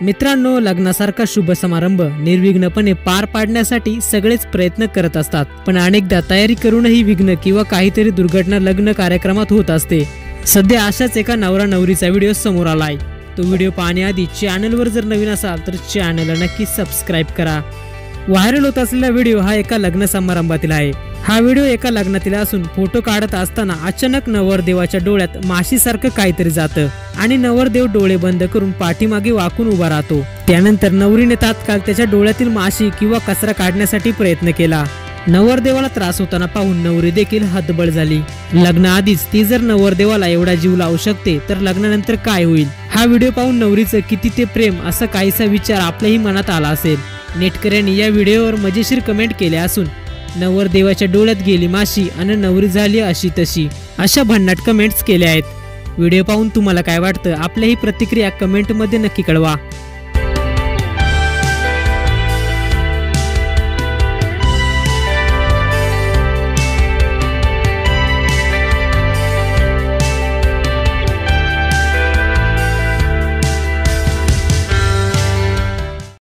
मित्रांनो, लग्नासारखा शुभ समारंभ निर्विघ्नपणे पार पाडण्यासाठी सगळेच प्रयत्न करत असतात, पण अनेकदा तयारी करूनही विघ्न किंवा काहीतरी दुर्घटना लग्न कार्यक्रमात होत असते। सध्या अशाच एका नवरा नवरीचा व्हिडिओ समोर आलाय। तो व्हिडिओ पाहण्याआधी चॅनलवर जर नवीन असाल तर चॅनलला नक्की सबस्क्राइब करा। व्हायरल होत असलेला व्हिडिओ हा एका लग्न समारंभातील आहे। हा व्हिडिओ एका लग्नातील असून फोटो काढत असताना अचानक नवरदेवाच्या डोळ्यात माशीसारखं काहीतरी जातं आणि नवरदेव डोळे बंद करून पाठीमागे वाकून उभा राहतो। त्यानंतर नवरीने तात्काळ त्याच्या डोळ्यातील माशी किंवा कचरा काढण्यासाठी प्रयत्न केला। नवरदेवाला त्रास होताना पाहून नवरी देखील हतबल झाली। लग्नाआधीच ती जर नवरदेवाला एवढा जीव लावू शकते तर लग्नानंतर काय होईल? हा व्हिडिओ पाहून नवरीचं किती ते प्रेम असा काहीसा विचार आपल्याही मनात आला असेल। नेटकऱ्यांनी या व्हिडिओवर मजेशीर कमेंट केल्या असून नवरदेवाच्या डोळ्यात गेली माशी आणि नवरी झाली अशी तशी अशा भन्नाट कमेंट्स केल्या आहेत। व्हिडिओ पाहून तुम्हाला काय वाटतं? आपल्याही प्रतिक्रिया कमेंट मध्ये नक्की कळवा।